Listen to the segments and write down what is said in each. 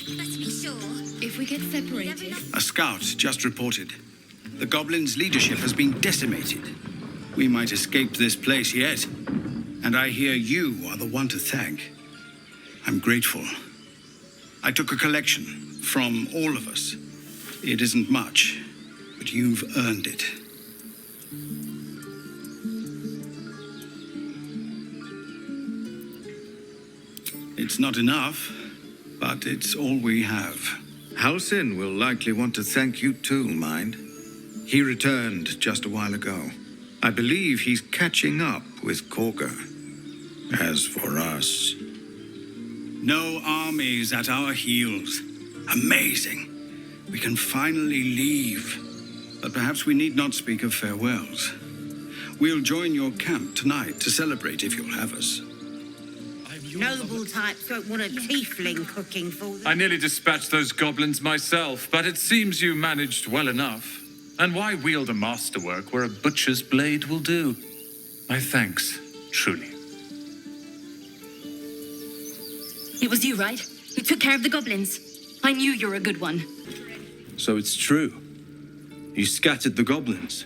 Let's be sure. If we get separated... A scout just reported. The goblins' leadership has been decimated. We might escape this place yet. And I hear you are the one to thank. I'm grateful. I took a collection from all of us. It isn't much, but you've earned it. It's not enough, but it's all we have. Halsin will likely want to thank you too, mind. He returned just a while ago. I believe he's catching up with Khaga. As for us... No armies at our heels. Amazing. We can finally leave. But perhaps we need not speak of farewells. We'll join your camp tonight to celebrate if you'll have us. Noble types don't want a tiefling cooking for them. I nearly dispatched those goblins myself, but it seems you managed well enough. And why wield a masterwork where a butcher's blade will do? My thanks, truly. It was you, right? Who took care of the goblins? I knew you were a good one. So it's true. You scattered the goblins.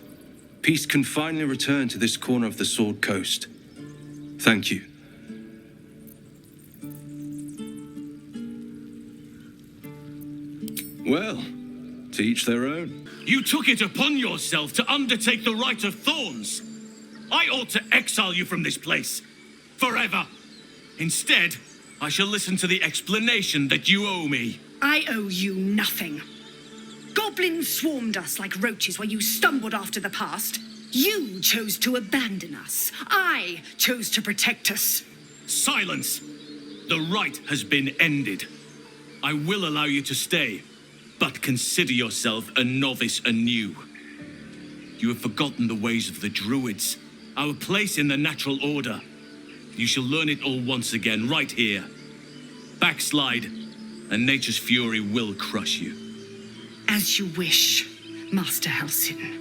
Peace can finally return to this corner of the Sword Coast. Thank you. Well, to each their own. You took it upon yourself to undertake the Rite of Thorns. I ought to exile you from this place. Forever. Instead, I shall listen to the explanation that you owe me. I owe you nothing. Goblins swarmed us like roaches while you stumbled after the past. You chose to abandon us. I chose to protect us. Silence! The rite has been ended. I will allow you to stay, but consider yourself a novice anew. You have forgotten the ways of the druids, our place in the natural order. You shall learn it all once again, right here. Backslide, and nature's fury will crush you. As you wish, Master Halsin.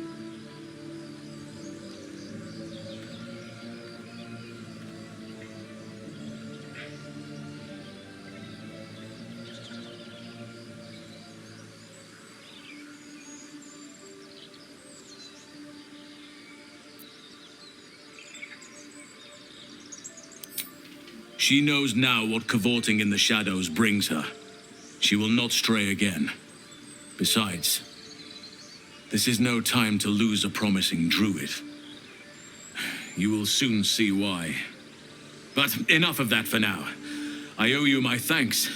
She knows now what cavorting in the shadows brings her. She will not stray again. Besides, this is no time to lose a promising druid. You will soon see why. But enough of that for now. I owe you my thanks.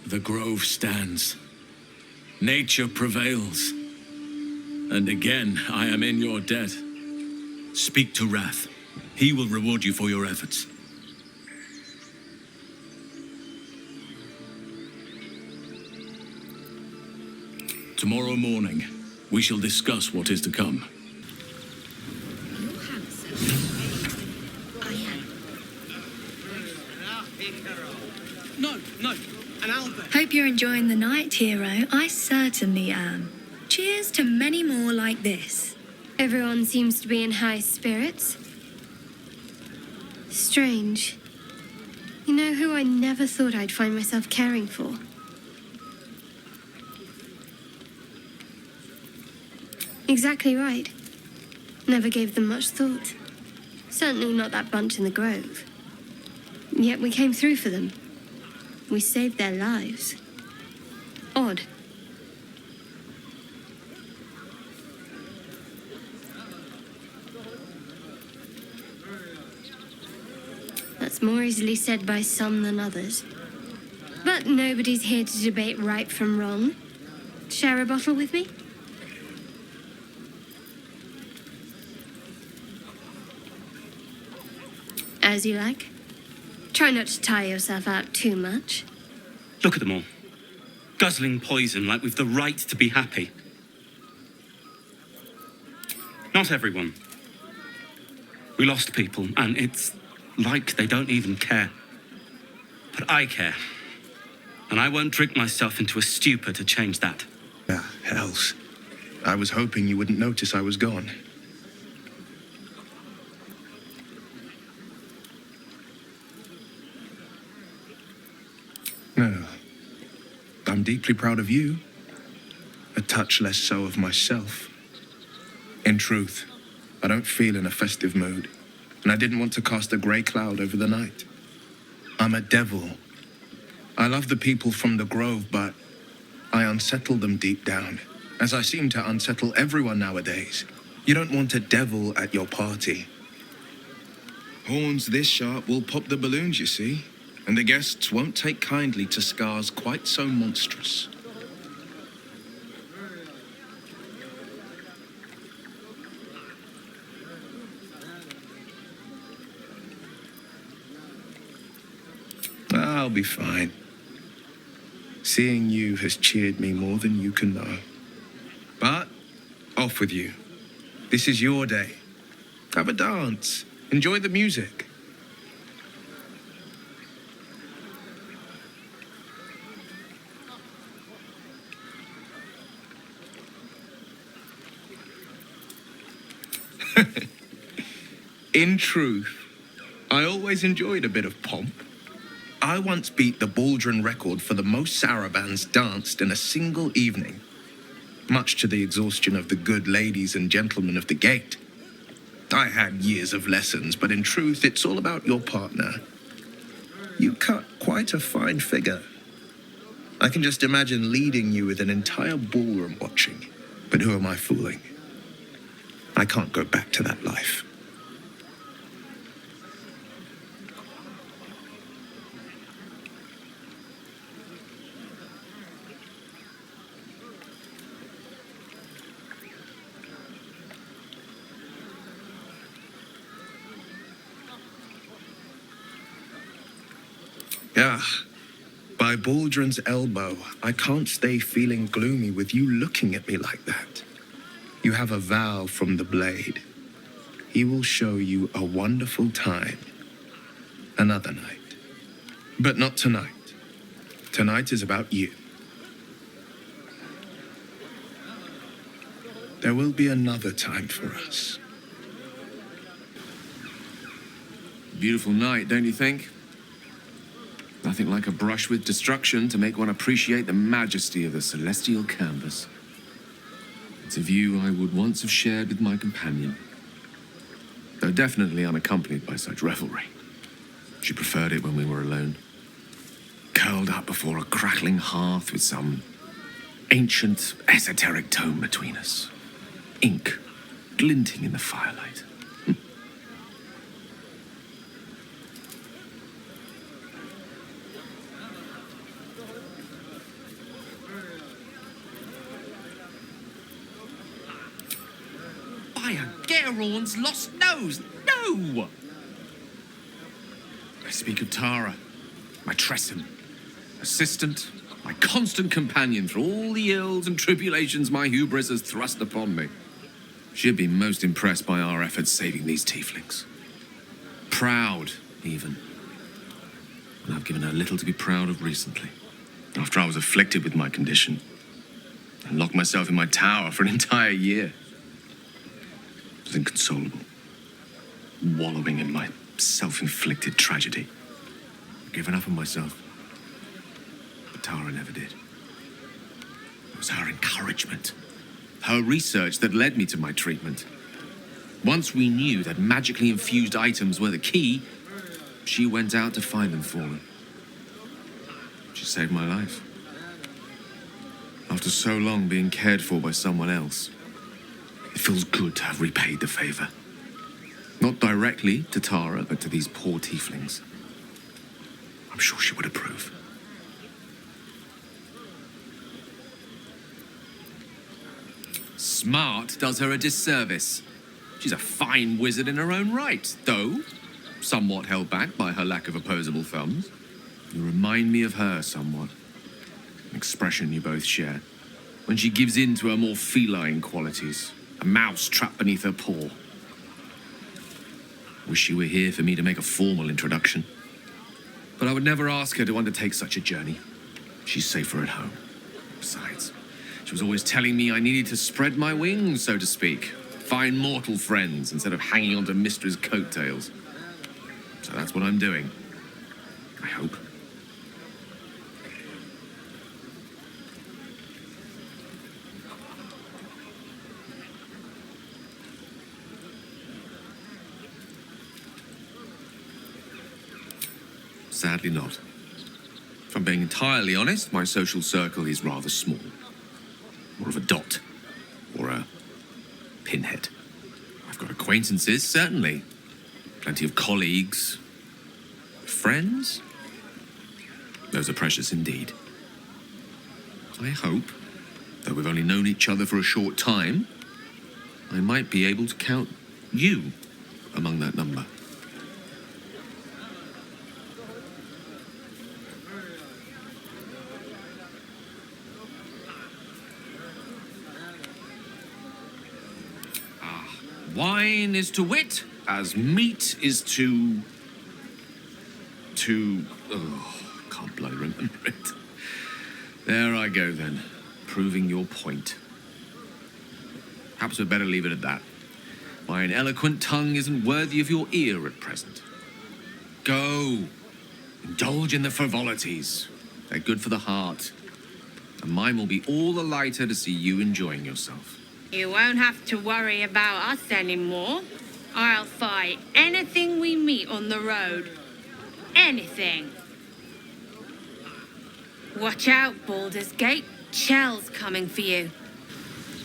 The grove stands. Nature prevails. And again, I am in your debt. Speak to Wrath. He will reward you for your efforts. Tomorrow morning, we shall discuss what is to come. No, an Albert. Hope you're enjoying the night, hero. I certainly am. Cheers to many more like this. Everyone seems to be in high spirits. Strange. You know who I never thought I'd find myself caring for? Exactly right. Never gave them much thought. Certainly not that bunch in the grove. Yet we came through for them. We saved their lives. Odd. That's more easily said by some than others. But nobody's here to debate right from wrong. Share a bottle with me? As you like. Try not to tire yourself out too much. Look at them all. Guzzling poison like we've the right to be happy. Not everyone. We lost people, and it's like they don't even care. But I care. And I won't drink myself into a stupor to change that. Yeah, Hells. I was hoping you wouldn't notice I was gone. No. I'm deeply proud of you. A touch less so of myself. In truth, I don't feel in a festive mood, and I didn't want to cast a grey cloud over the night. I'm a devil. I love the people from the Grove, but I unsettle them deep down, as I seem to unsettle everyone nowadays. You don't want a devil at your party. Horns this sharp will pop the balloons, you see, and the guests won't take kindly to scars quite so monstrous. I'll be fine. Seeing you has cheered me more than you can know. But, off with you. This is your day. Have a dance. Enjoy the music. In truth, I always enjoyed a bit of pomp. I once beat the Baldron record for the most sarabands danced in a single evening, much to the exhaustion of the good ladies and gentlemen of the gate. I had years of lessons, but in truth, it's all about your partner. You cut quite a fine figure. I can just imagine leading you with an entire ballroom watching. But who am I fooling? I can't go back to that life. Ah, by Baldron's elbow, I can't stay feeling gloomy with you looking at me like that. You have a vow from the blade. He will show you a wonderful time another night. But not tonight. Tonight is about you. There will be another time for us. Beautiful night, don't you think? Nothing like a brush with destruction to make one appreciate the majesty of the celestial canvas. It's a view I would once have shared with my companion, though definitely unaccompanied by such revelry. She preferred it when we were alone, curled up before a crackling hearth with some ancient, esoteric tome between us, ink glinting in the firelight. Gerawn's lost nose. No! I speak of Tara, my Tressym, assistant, my constant companion through all the ills and tribulations my hubris has thrust upon me. She'd been most impressed by our efforts saving these tieflings. Proud, even. And I've given her little to be proud of recently. After I was afflicted with my condition and locked myself in my tower for an entire year. I was inconsolable, wallowing in my self-inflicted tragedy. I'd given up on myself, but Tara never did. It was her encouragement, her research that led me to my treatment. Once we knew that magically infused items were the key, she went out to find them for me. She saved my life. After so long being cared for by someone else, it feels good to have repaid the favor. Not directly to Tara, but to these poor tieflings. I'm sure she would approve. Smart does her a disservice. She's a fine wizard in her own right, though somewhat held back by her lack of opposable thumbs. You remind me of her somewhat. An expression you both share. When she gives in to her more feline qualities. A mouse trapped beneath her paw. Wish she were here for me to make a formal introduction. But I would never ask her to undertake such a journey. She's safer at home. Besides, she was always telling me I needed to spread my wings, so to speak. Find mortal friends instead of hanging onto Mistress' coattails. So that's what I'm doing. I hope. Sadly not. If I'm being entirely honest, my social circle is rather small. More of a dot. Or a pinhead. I've got acquaintances, certainly. Plenty of colleagues. Friends? Those are precious indeed. I hope, though we've only known each other for a short time, I might be able to count you among that number. Wine is to wit as meat is to... can't bloody remember it. There I go then, proving your point. Perhaps we'd better leave it at that. My eloquent tongue isn't worthy of your ear at present. Go, indulge in the frivolities. They're good for the heart. And mine will be all the lighter to see you enjoying yourself. You won't have to worry about us anymore. I'll fight anything we meet on the road. Anything. Watch out, Baldur's Gate. Shell's coming for you.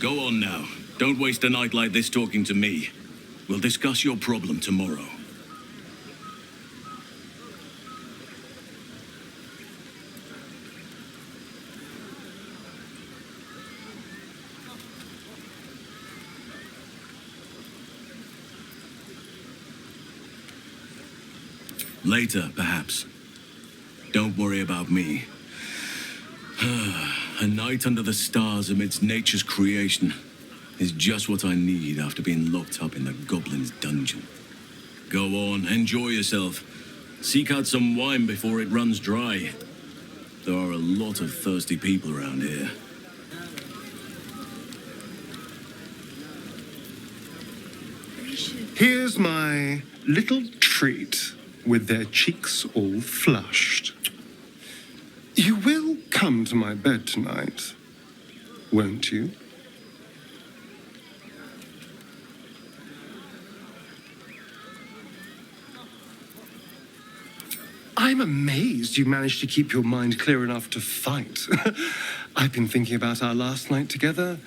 Go on now. Don't waste a night like this talking to me. We'll discuss your problem tomorrow. Later, perhaps. Don't worry about me. A night under the stars amidst nature's creation is just what I need after being locked up in the goblin's dungeon. Go on, enjoy yourself. Seek out some wine before it runs dry. There are a lot of thirsty people around here. Here's my little treat with their cheeks all flushed. You will come to my bed tonight, won't you? I'm amazed you managed to keep your mind clear enough to fight. I've been thinking about our last night together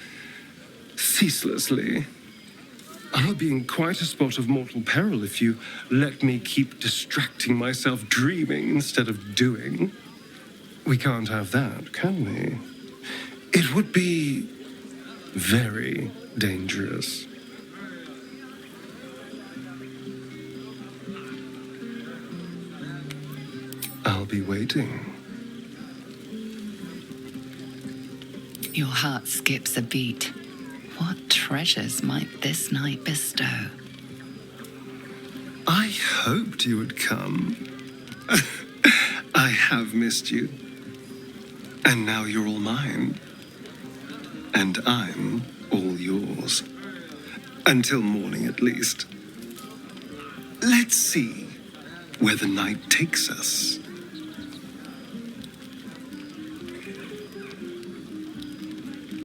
ceaselessly. I'll be in quite a spot of mortal peril if you let me keep distracting myself dreaming instead of doing. We can't have that, can we? It would be very dangerous. I'll be waiting. Your heart skips a beat. What treasures might this night bestow? I hoped you would come. I have missed you. And now you're all mine. And I'm all yours. Until morning, at least. Let's see where the night takes us.